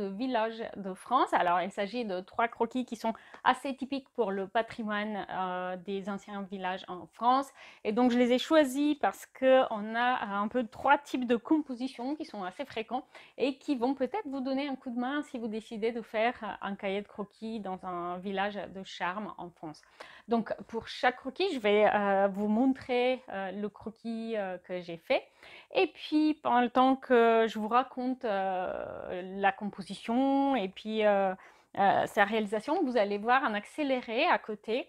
villages de France. Alors, il s'agit de 3 croquis qui sont assez typiques pour le patrimoine des anciens villages en France. Et donc, je les ai choisis parce qu'on a un peu 3 types de compositions qui sont assez fréquents et qui vont peut-être vous donner un coup de main si vous décidez de faire un cahier de croquis dans un village de charme en France. Donc, pour chaque croquis, je vais vous montrer le croquis que j'ai fait. Et puis, pendant le temps que je vous raconte la composition et puis sa réalisation, vous allez voir un accéléré à côté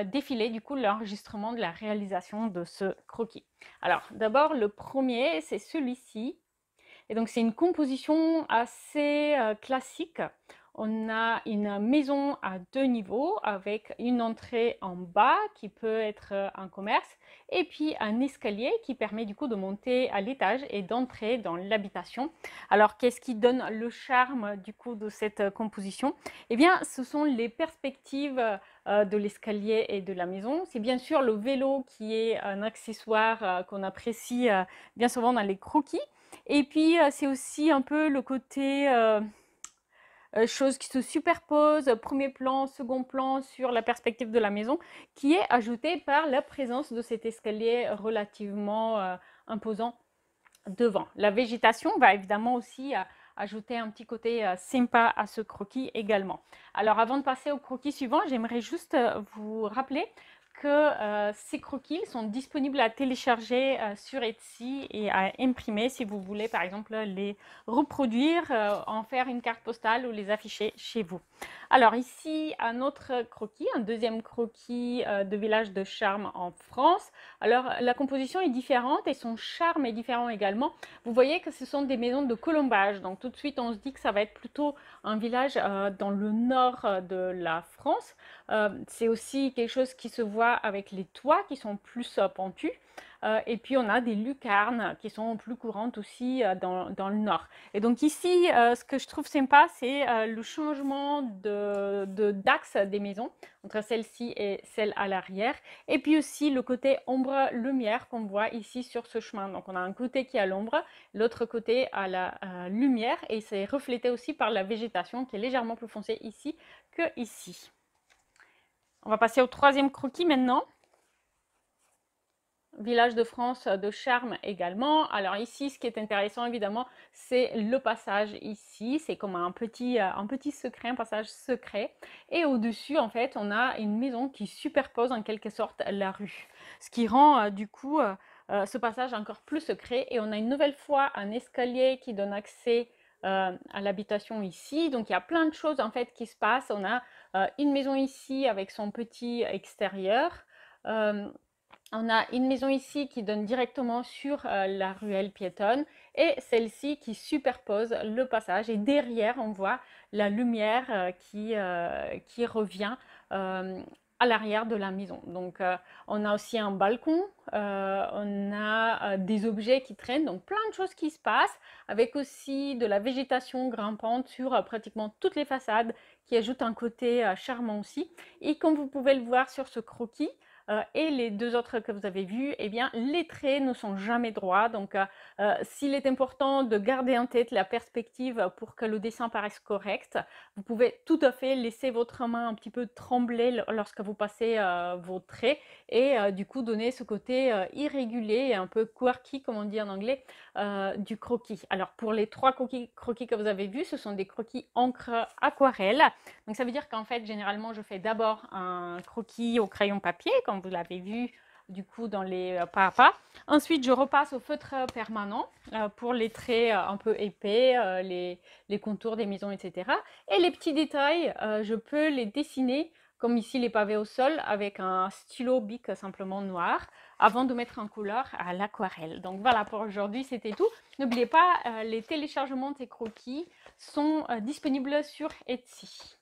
défiler du coup l'enregistrement de la réalisation de ce croquis. Alors, d'abord, le premier, c'est celui-ci. Et donc, c'est une composition assez classique. On a une maison à 2 niveaux avec une entrée en bas qui peut être un commerce et puis un escalier qui permet du coup de monter à l'étage et d'entrer dans l'habitation. Alors, qu'est-ce qui donne le charme du coup de cette composition? Eh bien, ce sont les perspectives de l'escalier et de la maison. C'est bien sûr le vélo qui est un accessoire qu'on apprécie bien souvent dans les croquis. Et puis, c'est aussi un peu le côté choses qui se superposent, premier plan, second plan sur la perspective de la maison, qui est ajouté par la présence de cet escalier relativement imposant devant. La végétation va évidemment aussi ajouter un petit côté sympa à ce croquis également. Alors, avant de passer au croquis suivant, j'aimerais juste vous rappeler que ces croquis sont disponibles à télécharger sur Etsy et à imprimer si vous voulez par exemple les reproduire, en faire une carte postale ou les afficher chez vous. Alors ici un autre croquis, un deuxième croquis de village de charme en France. Alors la composition est différente et son charme est différent également. Vous voyez que ce sont des maisons de colombage, donc tout de suite on se dit que ça va être plutôt un village dans le nord de la France. C'est aussi quelque chose qui se voit avec les toits qui sont plus pentus. Et puis on a des lucarnes qui sont plus courantes aussi dans le nord. Et donc ici, ce que je trouve sympa, c'est le changement d'axe des maisons entre celle-ci et celle à l'arrière. Et puis aussi le côté ombre-lumière qu'on voit ici sur ce chemin. Donc on a un côté qui a l'ombre, l'autre côté à la lumière. Et c'est reflété aussi par la végétation qui est légèrement plus foncée ici que ici. On va passer au troisième croquis maintenant. Village de France de charme également. Alors ici, ce qui est intéressant évidemment, c'est le passage ici. C'est comme un petit secret, un passage secret. Et au-dessus, en fait, on a une maison qui superpose en quelque sorte la rue. Ce qui rend du coup ce passage encore plus secret. Et on a une nouvelle fois un escalier qui donne accès à l'habitation ici. Donc il y a plein de choses en fait qui se passent. On a une maison ici avec son petit extérieur. On a une maison ici qui donne directement sur la ruelle piétonne et celle-ci qui superpose le passage. Et derrière, on voit la lumière qui revient à l'arrière de la maison. Donc, on a aussi un balcon, on a des objets qui traînent, donc plein de choses qui se passent, avec aussi de la végétation grimpante sur pratiquement toutes les façades qui ajoute un côté charmant aussi. Et comme vous pouvez le voir sur ce croquis, et les deux autres que vous avez vus, eh bien, les traits ne sont jamais droits. Donc, s'il est important de garder en tête la perspective pour que le dessin paraisse correct, vous pouvez tout à fait laisser votre main un petit peu trembler lorsque vous passez vos traits et du coup donner ce côté irrégulier et un peu quirky, comme on dit en anglais, du croquis. Alors, pour les 3 croquis que vous avez vus, ce sont des croquis encre aquarelle. Donc ça veut dire qu'en fait, généralement, je fais d'abord un croquis au crayon papier, comme vous l'avez vu du coup dans les pas à pas. Ensuite, je repasse au feutre permanent pour les traits un peu épais, les contours des maisons, etc. Et les petits détails, je peux les dessiner, comme ici les pavés au sol, avec un stylo bic simplement noir, avant de mettre en couleur à l'aquarelle. Donc voilà, pour aujourd'hui, c'était tout. N'oubliez pas, les téléchargements de ces croquis sont disponibles sur Etsy.